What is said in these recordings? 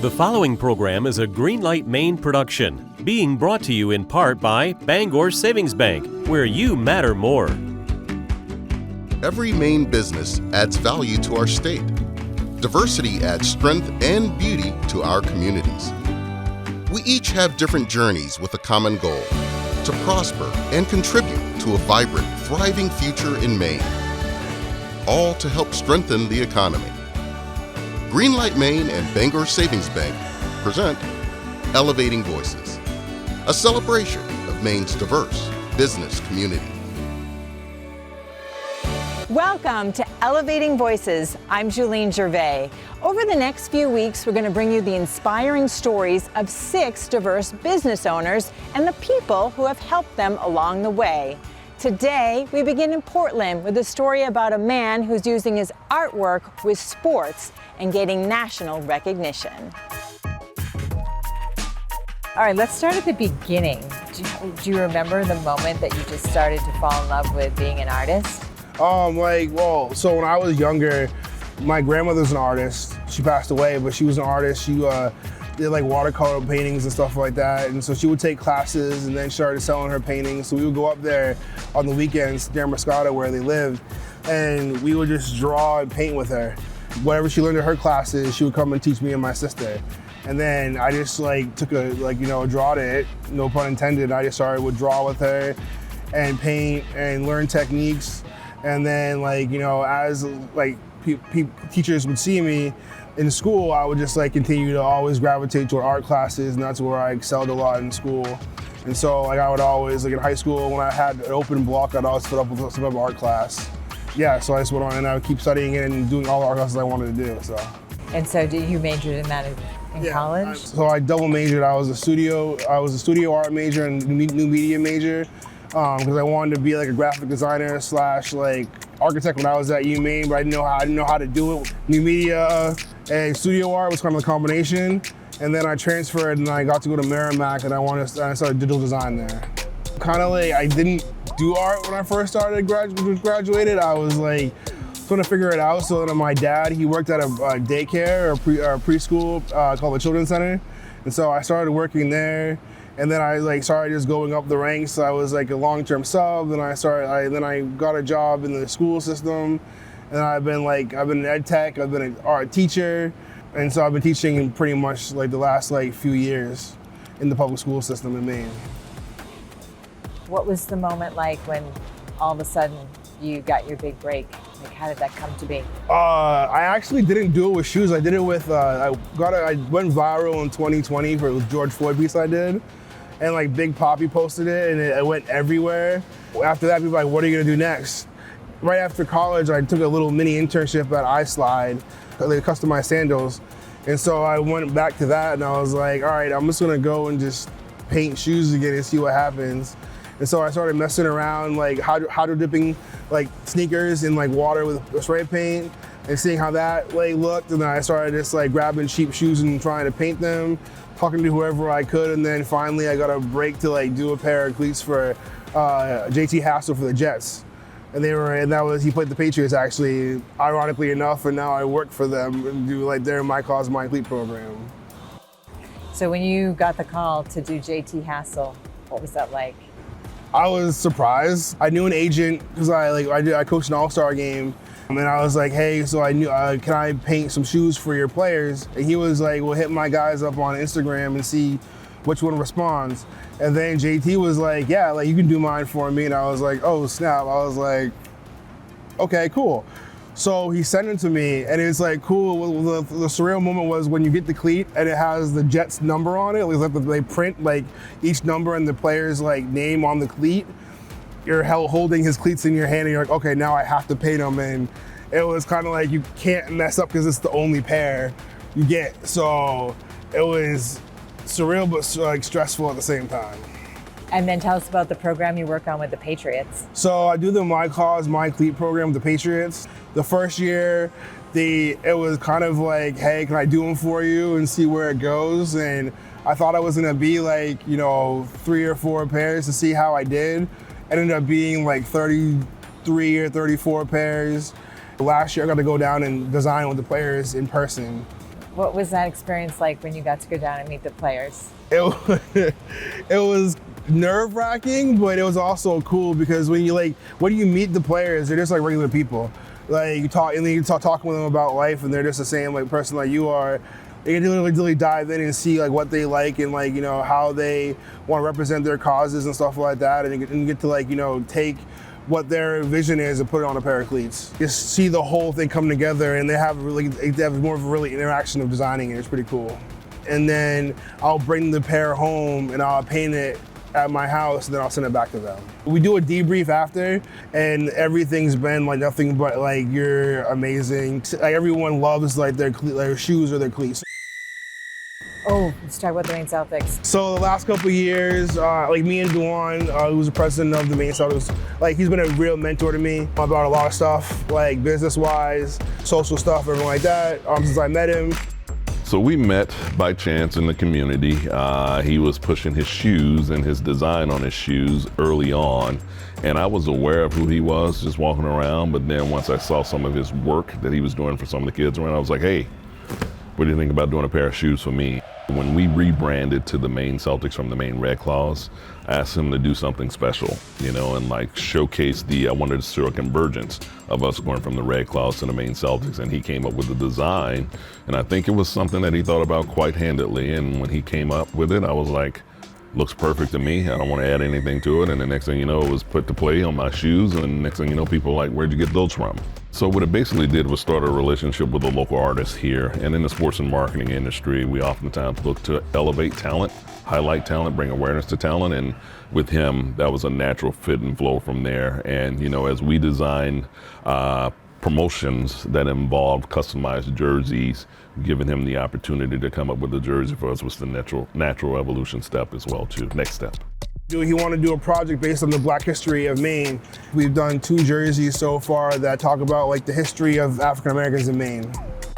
The following program is a Greenlight Maine production, being brought to you in part by Bangor Savings Bank, where you matter more. Every Maine business adds value to our state. Diversity adds strength and beauty to our communities. We each have different journeys with a common goal: to prosper and contribute to a vibrant, thriving future in Maine, all to help strengthen the economy. Greenlight Maine and Bangor Savings Bank present Elevating Voices, a celebration of Maine's diverse business community. Welcome to Elevating Voices. I'm Julene Gervais. Over the next few weeks, we're going to bring you the inspiring stories of 6 diverse business owners and the people who have helped them along the way. Today, we begin in Portland with a story about a man who's using his artwork with sports and getting national recognition. All right, let's start at the beginning. Do you remember the moment that you just started to fall in love with being an artist? So when I was younger, my grandmother's an artist. She passed away, but she was an artist. She did like watercolor paintings and stuff like that. And so she would take classes and then started selling her paintings. So we would go up there on the weekends near Moscato where they lived, and we would just draw and paint with her. Whatever she learned in her classes, she would come and teach me and my sister. And then I just took a draw to it, no pun intended. I just would draw with her and paint and learn techniques. And then as teachers would see me in school, I would just continue to always gravitate toward art classes, and that's where I excelled a lot in school. And so I would always, in high school, when I had an open block, I'd always put up with some type of art class. Yeah, so I just went on and I would keep studying it and doing all the art classes I wanted to do. So. And so did you majored in that in college? So I double majored. I was a studio art major and new media major, because I wanted to be a graphic designer / architect when I was at Maine, but I didn't know how to do it. New media and studio art was kind of a combination. And then I transferred and I got to go to Merrimack, and I started digital design there. I didn't do art when I first graduated. I was trying to figure it out. So then my dad, he worked at a daycare or preschool called the Children's Center. And so I started working there. And then I started just going up the ranks. I was a long-term sub. Then I got a job in the school system. And I've been an ed tech. I've been an art teacher. And so I've been teaching pretty much the last few years in the public school system in Maine. What was the moment like when all of a sudden you got your big break? How did that come to be? I actually didn't do it with shoes. I did it with, I went viral in 2020 for the George Floyd piece I did. And Big Poppy posted it, and it went everywhere. After that, people were like, what are you gonna do next? Right after college, I took a little mini internship at iSlide. They customized sandals. And so I went back to that, and I was like, all right, I'm just gonna go and just paint shoes again and see what happens. And so I started messing around, hydro dipping sneakers in water with spray paint and seeing how that looked. And then I started just grabbing cheap shoes and trying to paint them, talking to whoever I could. And then finally I got a break to do a pair of cleats for JT Hassel for the Jets. And he played the Patriots actually, ironically enough, and now I work for them and do their My Cause, My Cleat program. So when you got the call to do JT Hassel, what was that like? I was surprised. I knew an agent because I coached an all-star game, and I was like, hey, so I knew, can I paint some shoes for your players? And he was like, well, hit my guys up on Instagram and see which one responds. And then JT was like, yeah, you can do mine for me. And I was like, oh snap. I was like, okay, cool. So he sent it to me, and it's cool. The surreal moment was when you get the cleat and it has the Jets number on it. They print each number and the player's name on the cleat. You're holding his cleats in your hand, and you're like, okay, now I have to paint them. And it was kind of you can't mess up because it's the only pair you get. So it was surreal but stressful at the same time. And then tell us about the program you work on with the Patriots. So I do the My Cause, My Cleat program with the Patriots. The first year, it was kind of hey, can I do them for you and see where it goes? And I thought I was gonna be 3 or 4 pairs to see how I did. Ended up being 33 or 34 pairs. Last year I got to go down and design with the players in person. What was that experience like when you got to go down and meet the players? It was nerve-wracking, but it was also cool because when you meet the players, they're just like regular people. Like you talk, and then you talking with them about life, and they're just the same like person like you are. You can really dive in and see like what they like and like, you know, how they want to represent their causes and stuff like that, and you get to like, you know, take what their vision is and put it on a pair of cleats. Just see the whole thing come together, and they have more of a really interaction of designing it. It's pretty cool. And then I'll bring the pair home and I'll paint it at my house, and then I'll send it back to them. We do a debrief after, and everything's been like nothing but like, you're amazing. Like everyone loves like their shoes or their cleats. Oh, let's talk about the Maine Celtics. So the last couple of years, like me and Duan, who's the president of the Maine Celtics, like he's been a real mentor to me about a lot of stuff, like business-wise, social stuff, everything like that, since I met him. So we met by chance in the community. He was pushing his shoes and his design on his shoes early on, and I was aware of who he was just walking around, but then once I saw some of his work that he was doing for some of the kids around, I was like, hey, what do you think about doing a pair of shoes for me? When we rebranded to the Maine Celtics from the Maine Red Claws, I asked him to do something special, you know, and like showcase I wanted to show a convergence of us going from the Red Claws to the Maine Celtics, and he came up with the design, and I think it was something that he thought about quite handedly, and when he came up with it, I was like, looks perfect to me. I don't want to add anything to it. And the next thing you know, it was put to play on my shoes. And the next thing you know, people were like, where'd you get those from? So what it basically did was start a relationship with a local artist here. And in the sports and marketing industry, we oftentimes look to elevate talent, highlight talent, bring awareness to talent. And with him, that was a natural fit and flow from there. And, you know, as we designed promotions that involved customized jerseys, giving him the opportunity to come up with a jersey for us was the natural evolution step as well too, next step. He wanted to do a project based on the Black history of Maine. We've done 2 jerseys so far that talk about like the history of African Americans in Maine.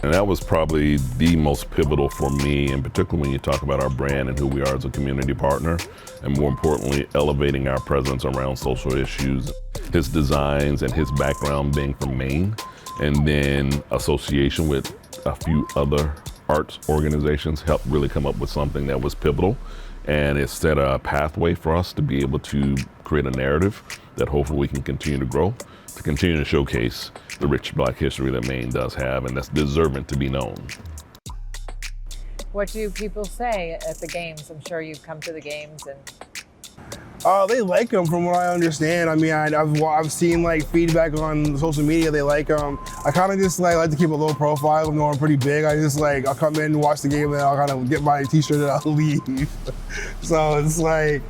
And that was probably the most pivotal for me, and particularly when you talk about our brand and who we are as a community partner, and more importantly, elevating our presence around social issues. His designs and his background being from Maine, and then association with a few other arts organizations helped really come up with something that was pivotal, and it set a pathway for us to be able to create a narrative that hopefully we can continue to grow, to continue to showcase the rich Black history that Maine does have, and that's deserving to be known. What do people say at the games? I'm sure you've come to the games and... They like them from what I understand. I mean, I've seen like feedback on social media, they like them. I kind of just like to keep a low profile, even though I'm pretty big. I'll come in, watch the game, and I'll kind of get my t-shirt and I'll leave. So it's like,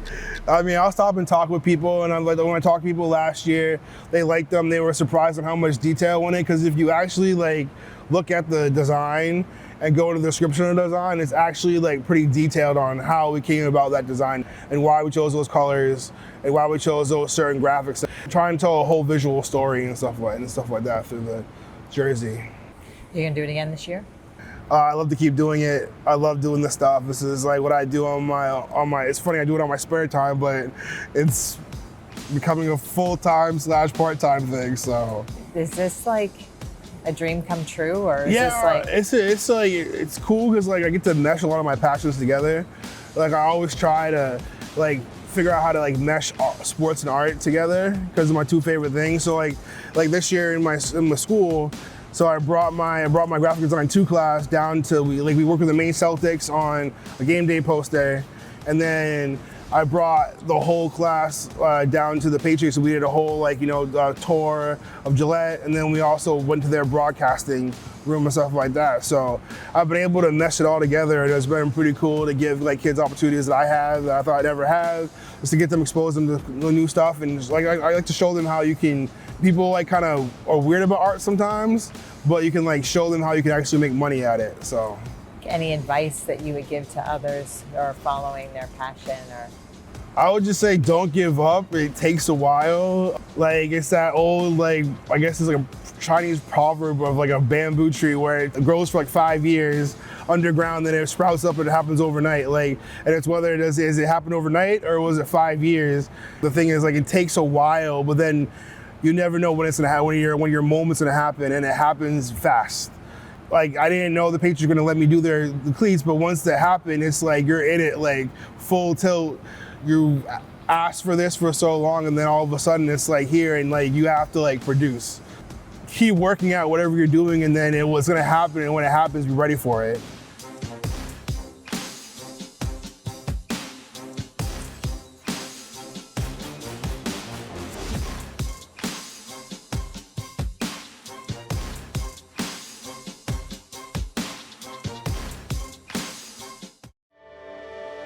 I mean, I'll stop and talk with people, and when I talked to people last year, they liked them. They were surprised at how much detail went in, because if you actually like look at the design and go to the description of the design, it's actually like pretty detailed on how we came about that design and why we chose those colors and why we chose those certain graphics. Trying to tell a whole visual story and stuff like that through the jersey. You're gonna do it again this year? I love to keep doing it. I love doing this stuff. This is like what I do on my, it's funny, I do it on my spare time, but it's becoming a full-time / part-time thing, so. Is this like a dream come true, or is this like... it's cool because like I get to mesh a lot of my passions together. Like I always try to like figure out how to like mesh sports and art together because of my 2 favorite things. So like this year in my school, so I brought my graphic design 2 class down to we work with the Maine Celtics on a game day poster, and then I brought the whole class down to the Patriots, and we did a whole tour of Gillette, and then we also went to their broadcasting room and stuff like that. So I've been able to mesh it all together, and it's been pretty cool to give like kids opportunities that I have that I thought I'd never have, just to get them exposed to the new stuff. And just, like I like to show them how you can. People like kind of are weird about art sometimes, but you can like show them how you can actually make money at it. So. Any advice that you would give to others who are following their passion? Or I would just say don't give up. It takes a while. Like it's that old, like I guess it's like a Chinese proverb of like a bamboo tree where it grows for like 5 years underground, then it sprouts up and it happens overnight. Like, and it's whether is it happen overnight or was it 5 years? The thing is like it takes a while, but then you never know when it's gonna happen, when your moment's gonna happen, and it happens fast. Like, I didn't know the Patriots were gonna let me do the cleats, but once that happened, it's like you're in it like full tilt. You asked for this for so long, and then all of a sudden it's like here, and like you have to like produce. Keep working at whatever you're doing, and then it was gonna happen, and when it happens, be ready for it.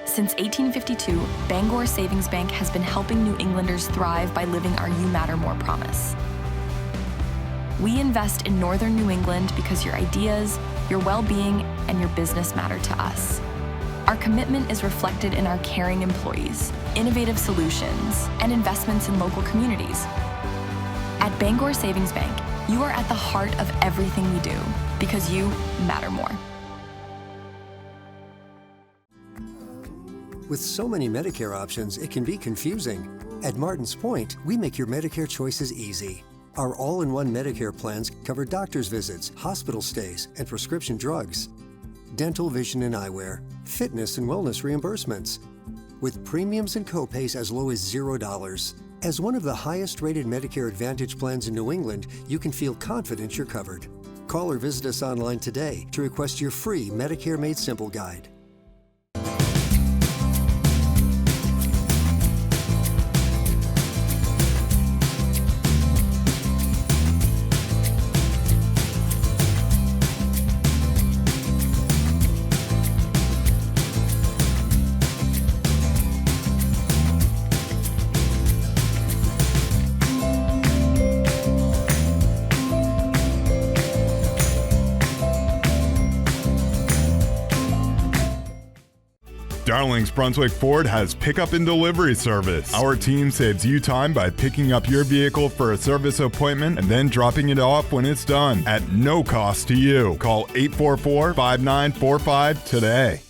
Since 1852, Bangor Savings Bank has been helping New Englanders thrive by living our You Matter More promise. We invest in Northern New England because your ideas, your well-being, and your business matter to us. Our commitment is reflected in our caring employees, innovative solutions, and investments in local communities. At Bangor Savings Bank, you are at the heart of everything we do because you matter more. With so many Medicare options, it can be confusing. At Martin's Point, we make your Medicare choices easy. Our all-in-one Medicare plans cover doctor's visits, hospital stays, and prescription drugs, dental, vision, and eyewear, fitness and wellness reimbursements, with premiums and copays as low as $0. As one of the highest-rated Medicare Advantage plans in New England, you can feel confident you're covered. Call or visit us online today to request your free Medicare Made Simple guide. Darlings Brunswick Ford has pickup and delivery service. Our team saves you time by picking up your vehicle for a service appointment and then dropping it off when it's done at no cost to you. Call 844-5945 today.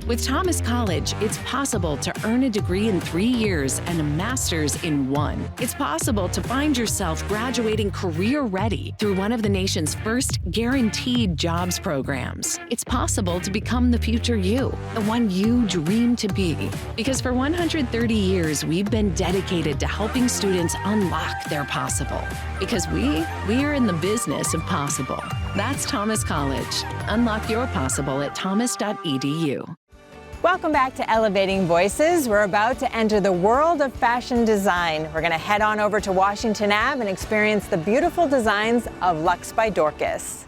With Thomas College, it's possible to earn a degree in 3 years and a master's in 1. It's possible to find yourself graduating career-ready through one of the nation's first guaranteed jobs programs. It's possible to become the future you, the one you dream to be. Because for 130 years, we've been dedicated to helping students unlock their possible. Because we are in the business of possible. That's Thomas College. Unlock your possible at thomas.edu. Welcome back to Elevating Voices. We're about to enter the world of fashion design. We're going to head on over to Washington Ave and experience the beautiful designs of Luxe by Dorcas.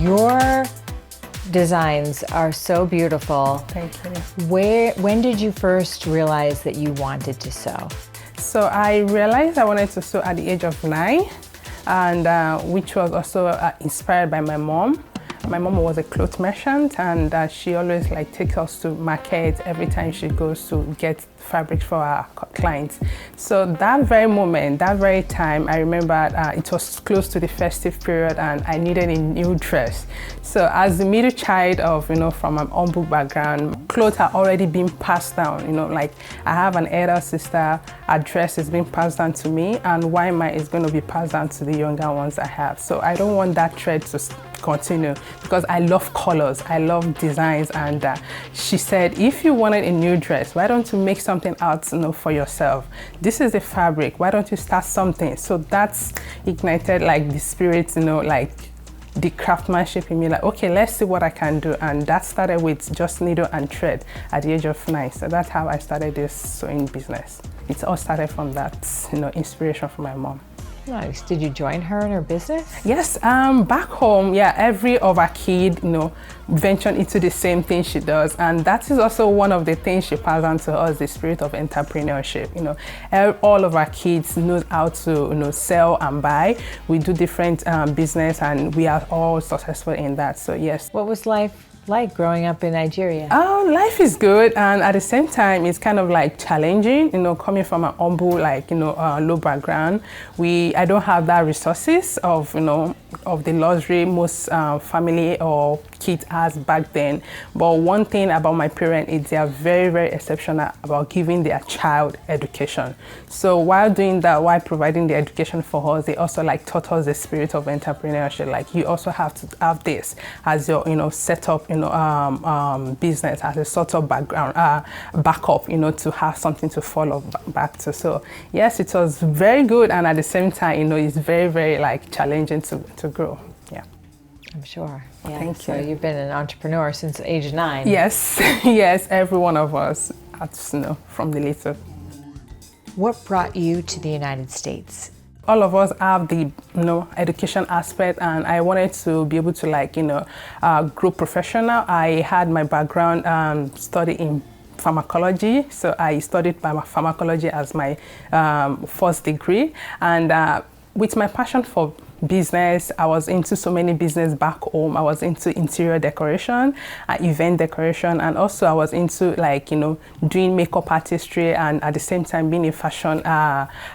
Your designs are so beautiful. Thank you. When did you first realize that you wanted to sew? So I realized I wanted to sew at the age of 9, and which was also inspired by my mom. My mom was a cloth merchant, and she always takes us to market every time she goes to get fabric for our clients. So that very moment, that very time, I remember it was close to the festive period and I needed a new dress. So as the middle child of, from an humble background, clothes are already being passed down, I have an elder sister, her dress is being passed down to me, and why mine is going to be passed down to the younger ones I have. So I don't want that trend to continue because I love colors, I love designs, and she said, if you wanted a new dress, why don't you make something out for yourself? This is the fabric, why don't you start something? So that's ignited the spirit, the craftsmanship in me, okay, let's see what I can do. And that started with just needle and thread at the age of 9. So that's how I started this sewing business. It all started from that, inspiration from my mom. Nice. Did you join her in her business? Yes, back home, every of our kid, ventured into the same thing she does, and that is also one of the things she passed on to us, the spirit of entrepreneurship. All of our kids know how to, sell and buy. We do different business, and we are all successful in that. So yes. What was life like growing up in Nigeria? Oh, life is good, and at the same time, it's kind of like challenging. Coming from an humble, low background, I don't have that resources of the luxury most family or kids has back then. But one thing about my parents is they are very, very exceptional about giving their child education. So while doing that, while providing the education for us, they also taught us the spirit of entrepreneurship. Like, you also have to have this as your setup business, as a sort of background backup, to have something to follow back to. So yes, it was very good, and at the same time, it's very, very challenging to grow. Yeah, I'm sure. Yeah. Thank So you. you've been an entrepreneur since age 9. Yes, yes, every one of us, from the little. What brought you to the United States? All of us have the education aspect, and I wanted to be able to grow professional. I had my background study in pharmacology, so I studied pharmacology as my first degree, and with my passion for business, I was into so many business back home. I was into interior decoration, event decoration, and also I was into doing makeup artistry, and at the same time being a fashion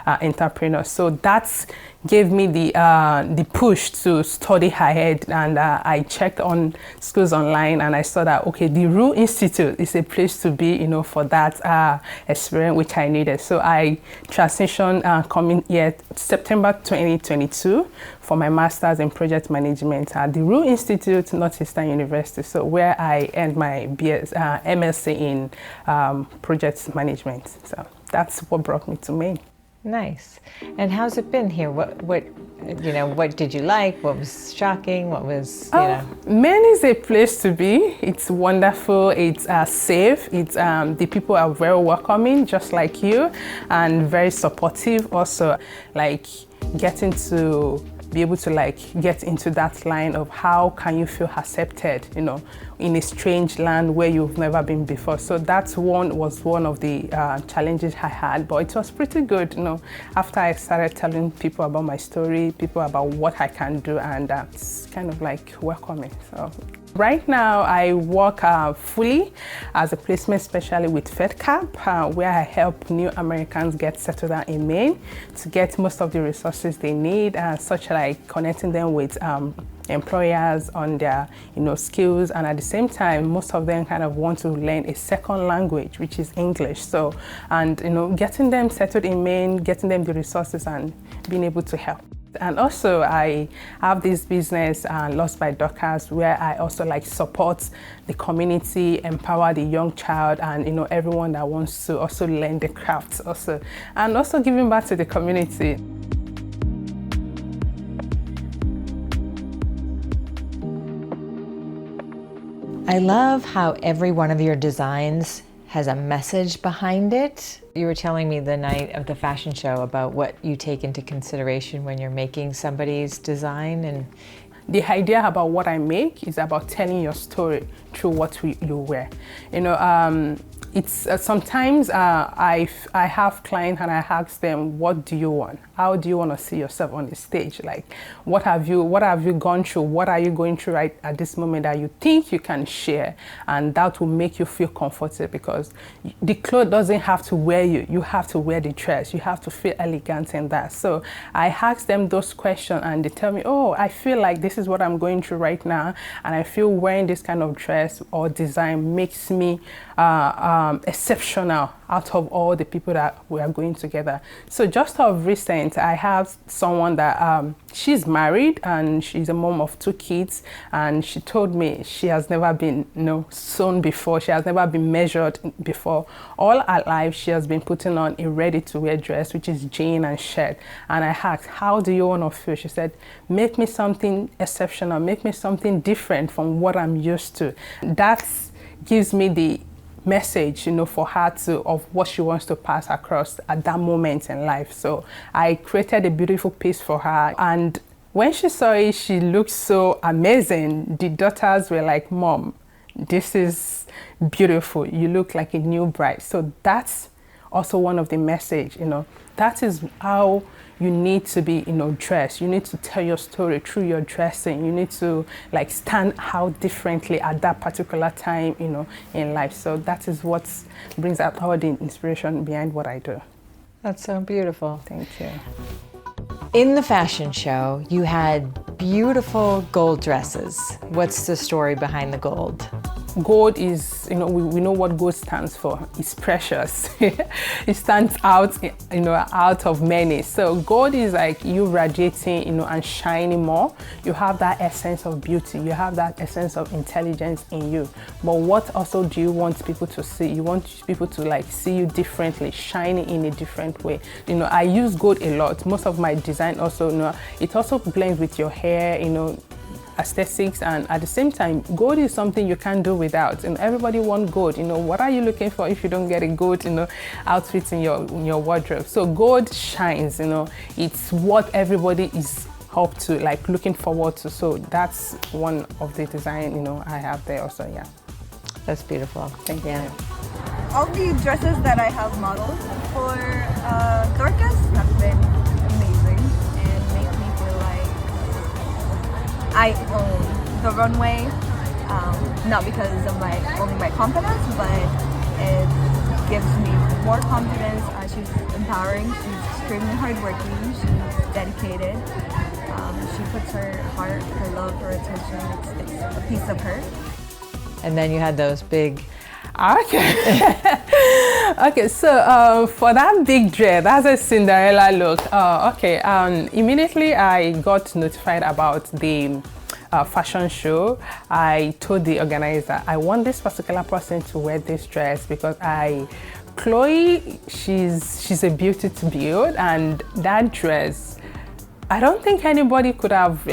entrepreneur. So that's gave me the push to study ahead, and I checked on schools online, and I saw that okay, the Rue Institute is a place to be, for that experience which I needed. So I transitioned coming here September 2022 for my master's in project management at the Rue Institute, Northeastern University. So where I earned my MSc in project management. So that's what brought me to Maine. Nice. And how's it been here? What did you like? What was shocking? What was, Maine is a place to be. It's wonderful. It's safe. It's the people are very welcoming, just like you, and very supportive. Also, getting to be able to get into that line of how can you feel accepted, in a strange land where you've never been before. So that's was one of the challenges I had, but it was pretty good, after I started telling people about my story, people about what I can do, and it's kind of welcoming. So right now I work fully as a placement specialist with FedCap, where I help new Americans get settled down in Maine to get most of the resources they need, such like connecting them with employers on their skills, and at the same time most of them kind of want to learn a second language, which is English. So, and getting them settled in Maine, getting them the resources, and being able to help. And also I have this business, Lost by Dockers, where I also support the community, empower the young child, and everyone that wants to also learn the crafts also, and also giving back to the community. I love how every one of your designs has a message behind it. You were telling me the night of the fashion show about what you take into consideration when you're making somebody's design. And the idea about what I make is about telling your story through what you wear. It's sometimes I have clients and I ask them, what do you want? How do you want to see yourself on the stage? What have you gone through? What are you going through right at this moment that you think you can share? And that will make you feel comfortable, because the clothes doesn't have to wear you. You have to wear the dress. You have to feel elegant in that. So I ask them those questions, and they tell me, oh, I feel like this is what I'm going through right now, and I feel wearing this kind of dress or design makes me exceptional out of all the people that we are going together. So just of recent, I have someone that she's married and she's a mom of 2 kids, and she told me she has never been sewn before. She has never been measured before. All her life she has been putting on a ready-to-wear dress, which is jean and shirt. And I asked, how do you want to feel? She said, make me something exceptional, make me something different from what I'm used to. That gives me the message, for her of what she wants to pass across at that moment in life. So I created a beautiful piece for her, and when she saw it, she looked so amazing. The daughters were like, Mom, this is beautiful. You look like a new bride. So that's also one of the message, that that is how you need to be, dressed. You need to tell your story through your dressing. You need to like stand out differently at that particular time, in life. So that is what brings out all the inspiration behind what I do. That's so beautiful. Thank you. In the fashion show, you had beautiful gold dresses. What's the story behind the gold? Gold is, we know what gold stands for. It's precious. It stands out, out of many. So gold is like you radiating, and shining more. You have that essence of beauty. You have that essence of intelligence in you. But what also do you want people to see? You want people to like see you differently, shining in a different way. I use gold a lot. Most of my design also, it also blends with your hair, aesthetics, and at the same time, gold is something you can't do without, and everybody wants gold. What are you looking for if you don't get a gold, outfit in your wardrobe? So gold shines, it's what everybody is up to, like looking forward to. So that's one of the design, I have there also. Yeah, that's beautiful. Thank you. All the dresses that I have modeled for Dorcas have been amazing and make me feel like I own the runway, not because of only my confidence, but it gives me more confidence. She's empowering, she's extremely hardworking, she's dedicated. She puts her heart, her love, her attention, it's a piece of her. And then you had those big... Okay. Okay, so for that big dress, that's a Cinderella look. Immediately I got notified about the fashion show. I told the organizer, I want this particular person to wear this dress because Chloe, she's a beauty to behold, and that dress, I don't think anybody could have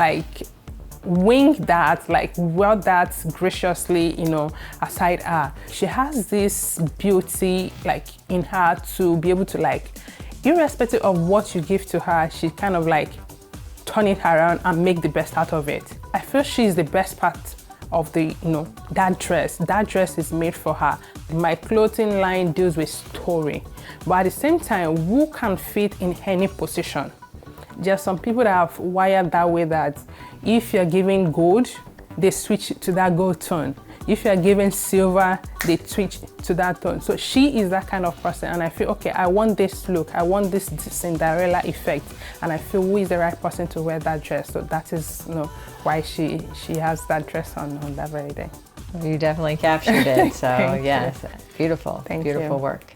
winged that, wear that graciously, aside her. She has this beauty in her to be able to irrespective of what you give to her, she kind of turn it around and make the best out of it. I feel she's the best part of the, that dress. That dress is made for her. My clothing line deals with story, but at the same time, who can fit in any position? There are some people that have wired that way that if you're giving gold, they switch to that gold tone. If you're giving silver, they switch to that tone. So she is that kind of person, and I feel, okay, I want this look, I want this Cinderella effect, and I feel who is the right person to wear that dress. So that is why she has that dress on that very day. You definitely captured it, so yes, beautiful, Thank beautiful you. work.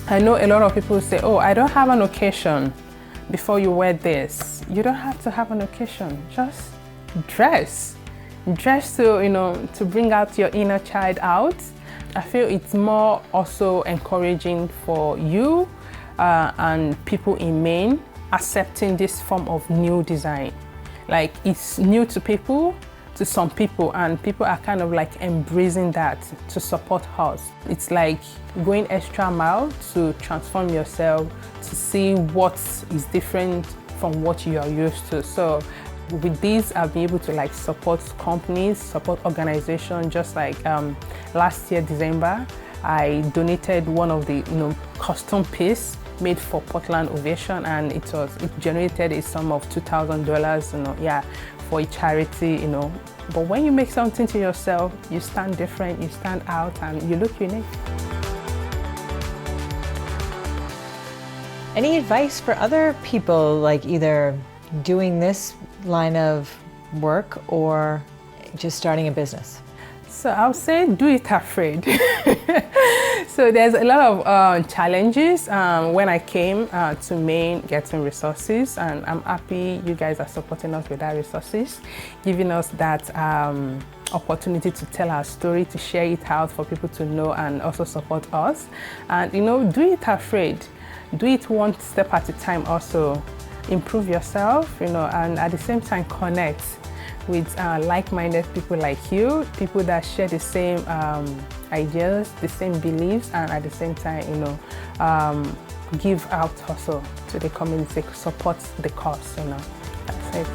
I know a lot of people say, oh, I don't have an occasion before you wear this. You don't have to have an occasion, just dress. Dress to, to bring out your inner child out. I feel it's more also encouraging for you and people in Maine accepting this form of new design. It's new to people, to some people, and people are kind of embracing that to support us. It's like going extra mile to transform yourself, to see what is different from what you are used to. So with this, I'll be able to support companies, support organizations. Just last year, December, I donated one of the custom piece made for Portland Ovation, and it generated a sum of $2,000, for a charity, But when you make something to yourself, you stand different, you stand out, and you look unique. Any advice for other people, either doing this line of work or just starting a business? So I would say do it afraid. So there's a lot of challenges when I came to Maine getting resources, and I'm happy you guys are supporting us with that resources, giving us that opportunity to tell our story, to share it out for people to know and also support us. And do it afraid. Do it one step at a time also. Improve yourself, and at the same time connect with like-minded people like you, people that share the same ideas, the same beliefs, and at the same time, give out also to the community, support the cause, That's it.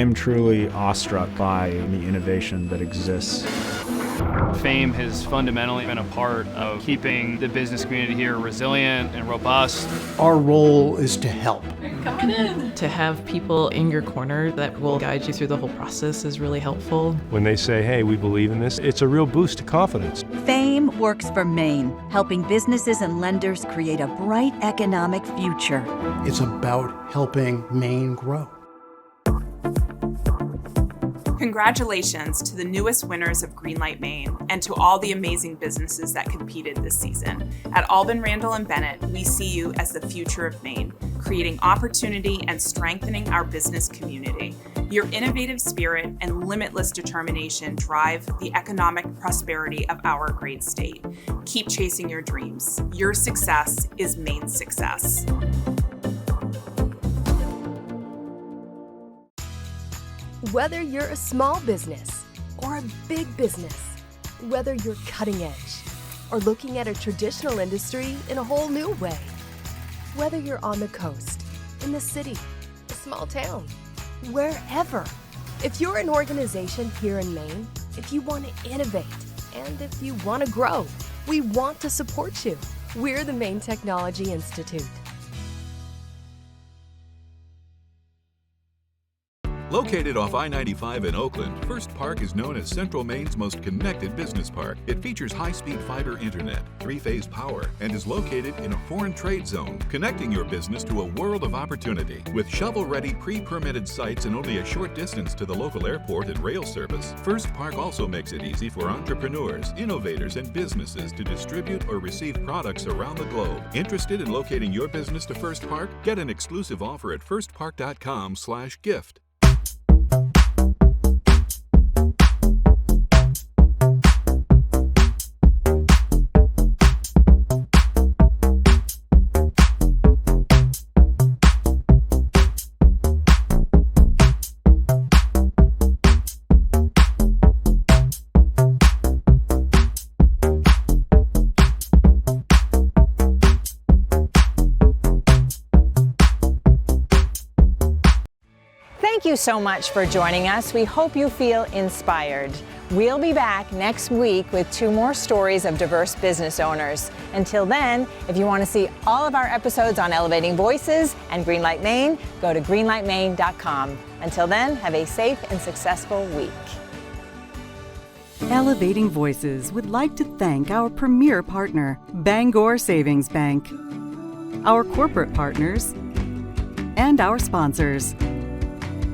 I'm truly awestruck by the innovation that exists. Fame has fundamentally been a part of keeping the business community here resilient and robust. Our role is to help. Coming in. To have people in your corner that will guide you through the whole process is really helpful. When they say, hey, we believe in this, it's a real boost to confidence. Fame works for Maine, helping businesses and lenders create a bright economic future. It's about helping Maine grow. Congratulations to the newest winners of Greenlight Maine and to all the amazing businesses that competed this season. At Albin, Randall, and Bennett, we see you as the future of Maine, creating opportunity and strengthening our business community. Your innovative spirit and limitless determination drive the economic prosperity of our great state. Keep chasing your dreams. Your success is Maine's success. Whether you're a small business or a big business, whether you're cutting edge or looking at a traditional industry in a whole new way, whether you're on the coast, in the city, a small town, wherever, if you're an organization here in Maine, if you want to innovate and if you want to grow, we want to support you. We're the Maine Technology Institute. Located off I-95 in Oakland, First Park is known as Central Maine's most connected business park. It features high-speed fiber internet, 3-phase power, and is located in a foreign trade zone, connecting your business to a world of opportunity. With shovel-ready, pre-permitted sites and only a short distance to the local airport and rail service, First Park also makes it easy for entrepreneurs, innovators, and businesses to distribute or receive products around the globe. Interested in locating your business to First Park? Get an exclusive offer at firstpark.com/gift. Thank you so much for joining us. We hope you feel inspired. We'll be back next week with 2 more stories of diverse business owners. Until then, if you want to see all of our episodes on Elevating Voices and Greenlight Maine, go to greenlightmaine.com. Until then, have a safe and successful week. Elevating Voices would like to thank our premier partner, Bangor Savings Bank, our corporate partners, and our sponsors.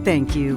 Thank you.